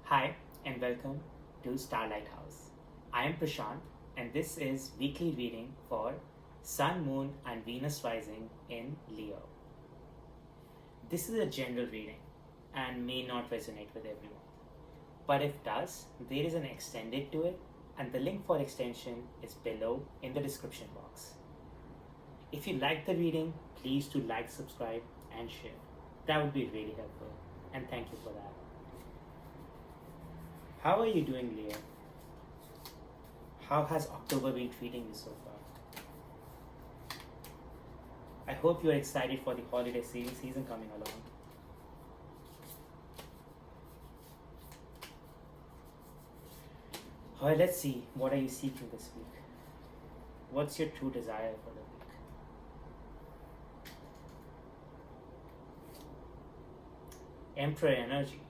Hi and welcome to Starlight House. I am Prashant and this is weekly reading for Sun, Moon and Venus rising in Leo. This is a general reading and may not resonate with everyone. But if it does, there is an extended to it and the link for extension is below in the description box. If you like the reading, please do like, subscribe and share. That would be really helpful and thank you for that. How are you doing, Leo? How has October been treating you so far? I hope you are excited for the holiday season coming along. Alright, let's see. What are you seeking this week? What's your true desire for the week? Emperor energy.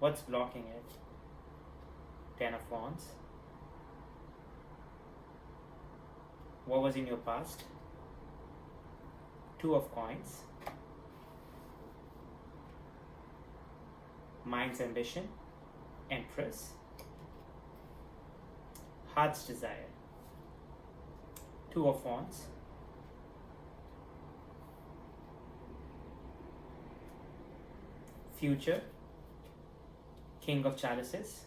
What's blocking it? Ten of Wands. What was in your past? Two of Coins. Mind's ambition. Empress. Heart's desire. Two of Wands. Future. King of Chalices.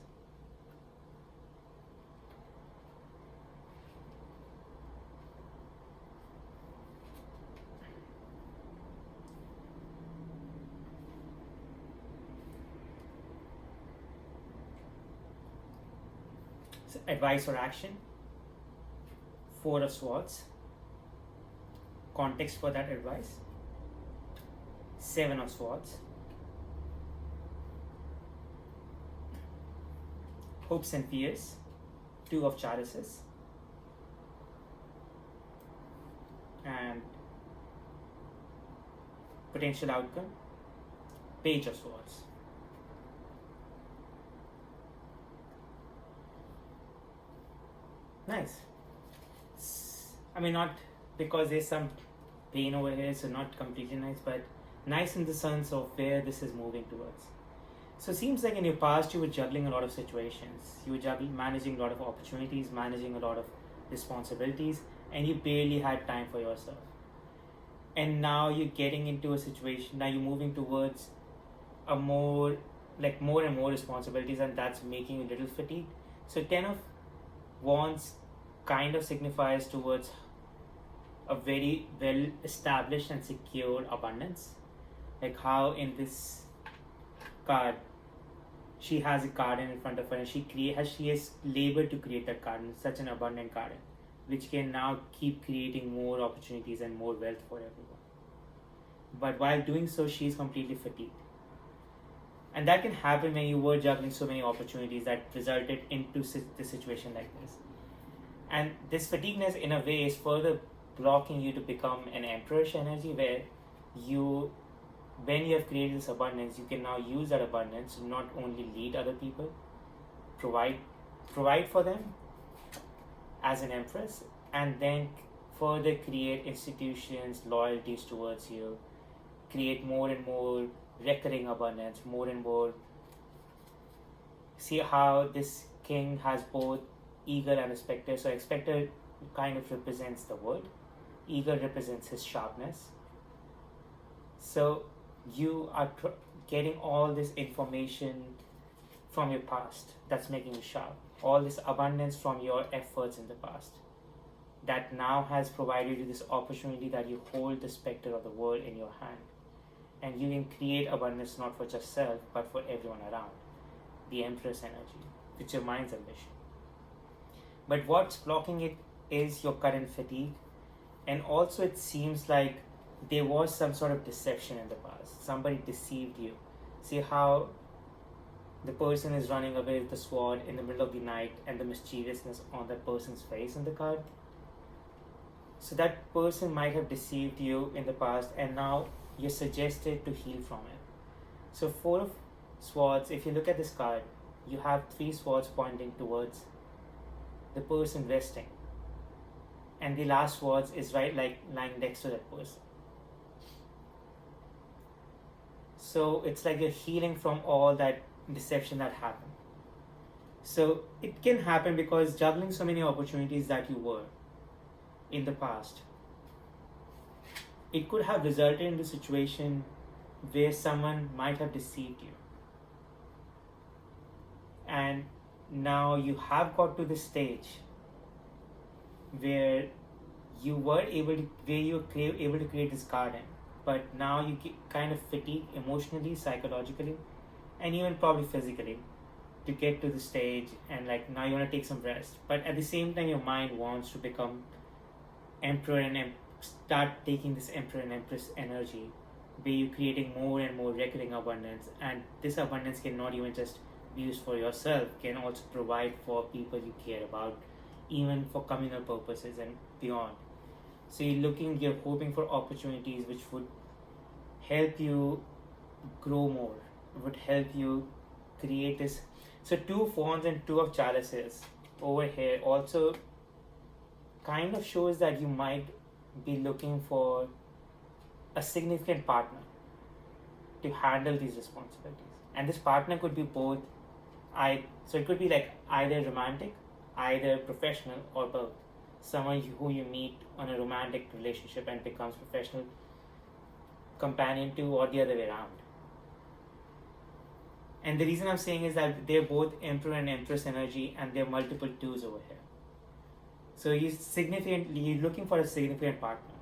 So advice or action. Four of Swords. Context for that advice. Seven of Swords. Hopes and fears. Two of Chalices. And potential outcome. Page of Swords. Nice. I mean, not because there's some pain over here, so not completely nice, but nice in the sense of where this is moving towards. So it seems like in your past you were juggling a lot of situations. You were managing a lot of opportunities, managing a lot of responsibilities, and you barely had time for yourself. And now you're getting into a situation, now you're moving towards a more and more responsibilities, and that's making you a little fatigued. So 10 of Wands kind of signifies towards a very well established and secure abundance. Like how in this card, she has a garden in front of her and she has labored to create that garden, such an abundant garden, which can now keep creating more opportunities and more wealth for everyone. But while doing so, she is completely fatigued. And that can happen when you were juggling so many opportunities that resulted into the situation like this. And this fatigueness in a way is further blocking you to become an emperorish energy where when you have created this abundance, you can now use that abundance to not only lead other people, provide for them as an empress, and then further create institutions, loyalties towards you, create more and more recurring abundance, more and more. See how this king has both eagle and a spectre. So a spectre kind of represents the wood, eagle represents his sharpness. So you are getting all this information from your past that's making you sharp, all this abundance from your efforts in the past that now has provided you this opportunity that you hold the spectre of the world in your hand, and you can create abundance not for just self but for everyone around. The Empress energy, it's your mind's ambition. But what's blocking it is your current fatigue, and also it seems like there was some sort of deception in the past. Somebody deceived you. See how the person is running away with the sword in the middle of the night and the mischievousness on that person's face in the card. So that person might have deceived you in the past, and now you're suggested to heal from it. So Four of Swords, if you look at this card, you have three swords pointing towards the person resting. And the last words is right like lying next to that person. So it's like you're healing from all that deception that happened. So it can happen because juggling so many opportunities that you were in the past, it could have resulted in a situation where someone might have deceived you. And now you have got to this stage where you were able to create this garden, but now you kind of fatigue emotionally, psychologically, and even probably physically to get to the stage, and like now you want to take some rest, but at the same time your mind wants to become emperor and start taking this emperor and empress energy, where you're creating more and more recurring abundance, and this abundance cannot even just be used for yourself, can also provide for people you care about, even for communal purposes and beyond. So you're hoping for opportunities which would help you grow more, would help you create this. So two wands and two of chalices over here also kind of shows that you might be looking for a significant partner to handle these responsibilities. And this partner could be both, so it could be like either romantic, either professional, or both. Someone who you meet on a romantic relationship and becomes professional companion to, or the other way around. And the reason I'm saying is that they're both Emperor and Empress energy, and there are multiple twos over here. So you're looking for a significant partner,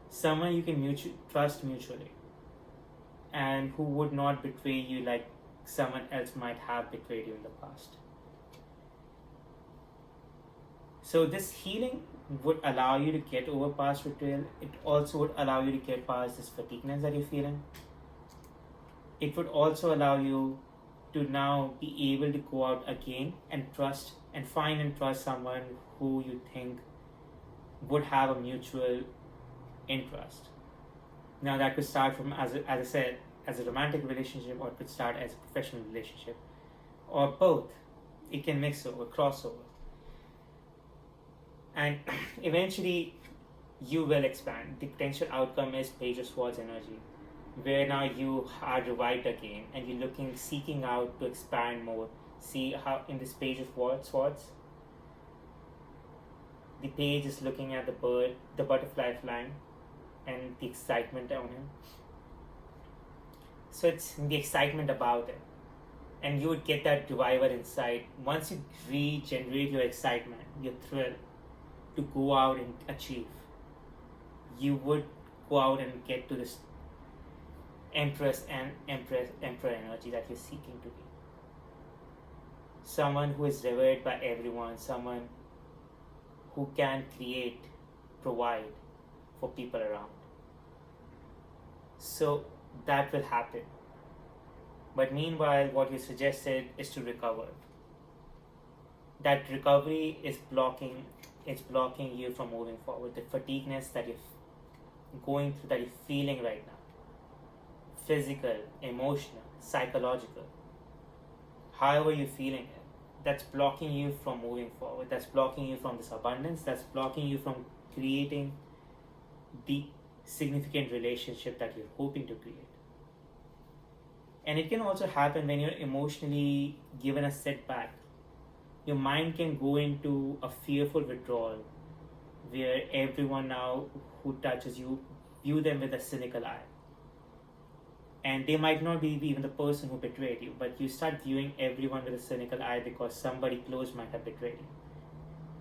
someone you can trust mutually, and who would not betray you like someone else might have betrayed you in the past. So this healing would allow you to get over past betrayal. It also would allow you to get past this fatigueness that you're feeling. It would also allow you to now be able to go out again and find and trust someone who you think would have a mutual interest. Now that could start from, as I said, as a romantic relationship, or it could start as a professional relationship, or both. It can mix over, crossover. And eventually you will expand. The potential outcome is Page of Swords energy, where now you are revived again and you're seeking out to expand more. See how in this Page of Swords, the page is looking at the bird, the butterfly flying, and the excitement on him. So it's the excitement about it. And you would get that revival inside. Once you regenerate your excitement, your thrill to go out and achieve, you would go out and get to this Empress and Emperor energy that you're seeking to be. Someone who is revered by everyone, someone who can provide for people around. So that will happen. But meanwhile, what you suggested is to recover. That recovery is blocking you from moving forward. The fatigueness that you're going through, that you're feeling right now, physical, emotional, psychological, however you're feeling it, that's blocking you from moving forward. That's blocking you from this abundance. That's blocking you from creating the significant relationship that you're hoping to create. And it can also happen when you're emotionally given a setback. Your mind can go into a fearful withdrawal where everyone now who touches you view them with a cynical eye. And they might not be even the person who betrayed you, but you start viewing everyone with a cynical eye because somebody close might have betrayed you.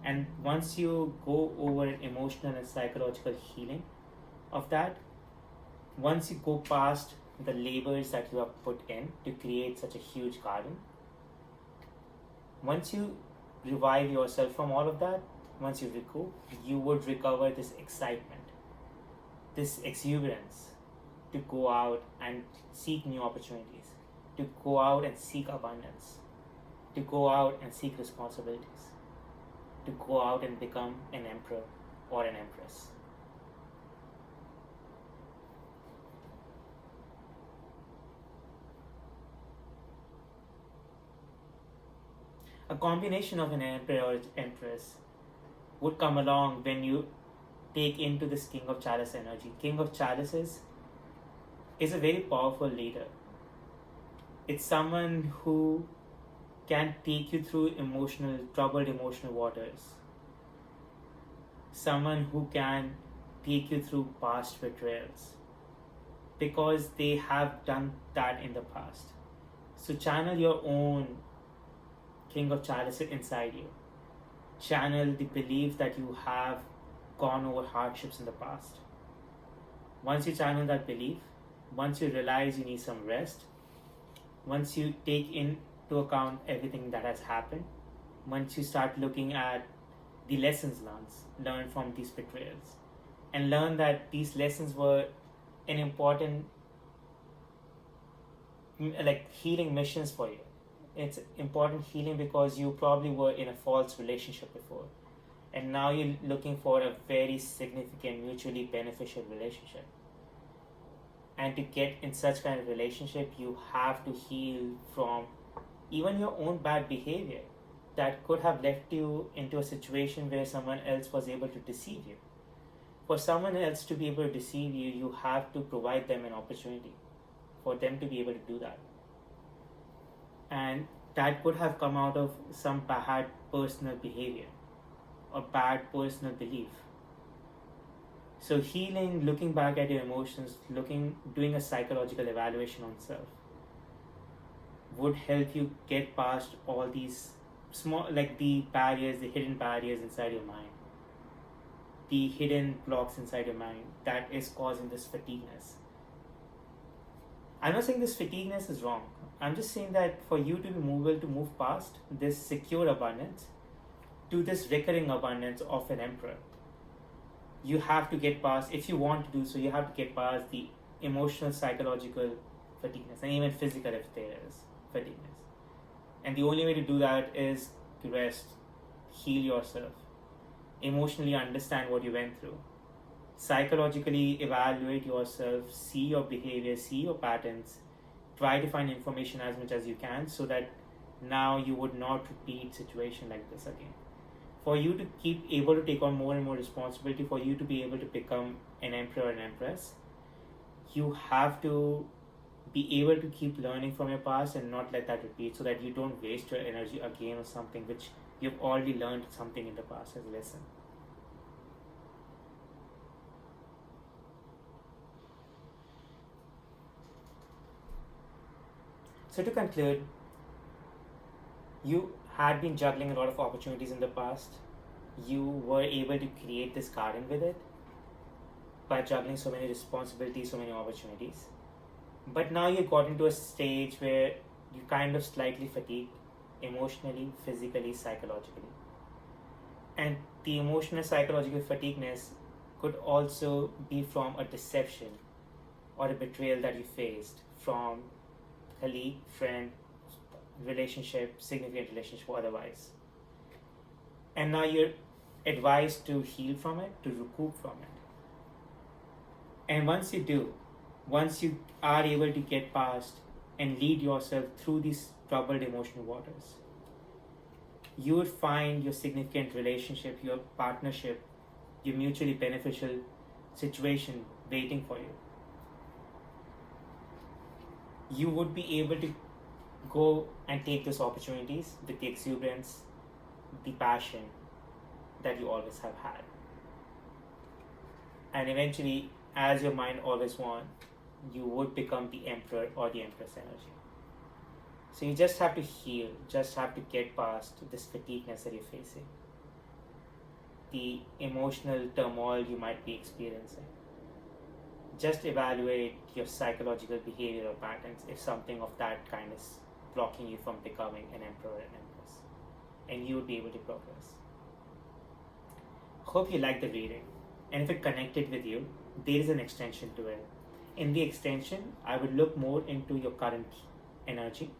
And once you go over an emotional and psychological healing of that, once you go past the labors that you have put in to create such a huge garden, once you revive yourself from all of that, once you recoup, you would recover this excitement, this exuberance to go out and seek new opportunities, to go out and seek abundance, to go out and seek responsibilities, to go out and become an emperor or an empress. A combination of an emperor or empress would come along when you take into this King of Chalice energy. King of Chalices is a very powerful leader. It's someone who can take you through troubled emotional waters. Someone who can take you through past betrayals because they have done that in the past. So channel your own King of Chalice inside you. Channel the belief that you have gone over hardships in the past. Once you channel that belief, once you realize you need some rest, once you take into account everything that has happened, once you start looking at the lessons learned from these betrayals, and learn that these lessons were an important healing missions for you. It's important healing because you probably were in a false relationship before, and now you're looking for a very significant mutually beneficial relationship. And to get in such kind of relationship, you have to heal from even your own bad behavior that could have left you into a situation where someone else was able to deceive you. For someone else to be able to deceive you, you have to provide them an opportunity for them to be able to do that. And that could have come out of some bad personal behavior or bad personal belief. So healing, looking back at your emotions, doing a psychological evaluation on self would help you get past all these small, the barriers, the hidden barriers inside your mind, the hidden blocks inside your mind that is causing this fatigueness. I'm not saying this fatigueness is wrong. I'm just saying that for you to be able to move past this secure abundance to this recurring abundance of an emperor, you have to get past, if you want to do so, you have to get past the emotional, psychological fatigueness, and even physical if there is fatigueness. And the only way to do that is to rest, heal yourself, emotionally understand what you went through, psychologically evaluate yourself, see your behavior, see your patterns, try to find information as much as you can so that now you would not repeat situation like this again. For you to keep able to take on more and more responsibility, for you to be able to become an emperor and empress, you have to be able to keep learning from your past and not let that repeat, so that you don't waste your energy again on something which you've already learned something in the past as a lesson. So to conclude, you had been juggling a lot of opportunities in the past. You were able to create this garden with it by juggling so many responsibilities, so many opportunities. But now you got into a stage where you kind of slightly fatigued emotionally, physically, psychologically. And the emotional, psychological fatigueness could also be from a deception or a betrayal that you faced from colleague, friend, relationship, significant relationship, or otherwise. And now you're advised to heal from it, to recoup from it. And once you are able to get past and lead yourself through these troubled emotional waters, you would find your significant relationship, your partnership, your mutually beneficial situation waiting for you. You would be able to go and take those opportunities with the exuberance, the passion that you always have had. And eventually, as your mind always wants, you would become the emperor or the empress energy. So you just have to heal, just have to get past this fatigueness that you're facing, the emotional turmoil you might be experiencing. Just evaluate your psychological behavioral patterns if something of that kind is blocking you from becoming an emperor and empress, and you would be able to progress. Hope you liked the reading, and if it connected with you, there is an extension to it. In the extension, I would look more into your current energy,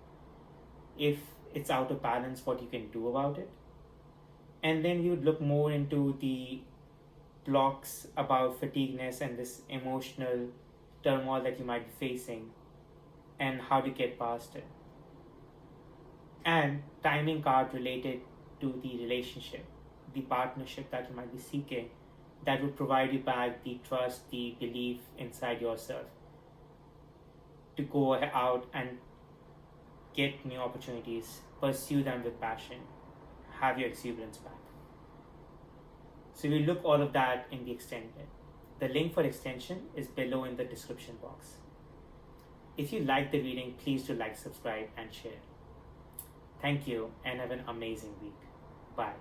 if it's out of balance, what you can do about it, and then you would look more into the blocks about fatigueness and this emotional turmoil that you might be facing and how to get past it. And timing card related to the relationship, the partnership that you might be seeking, that would provide you back the trust, the belief inside yourself to go out and get new opportunities, pursue them with passion, have your exuberance back. So we look all of that in the extended. The link for extension is below in the description box. If you like the reading, please do like, subscribe, and share. Thank you, and have an amazing week. Bye.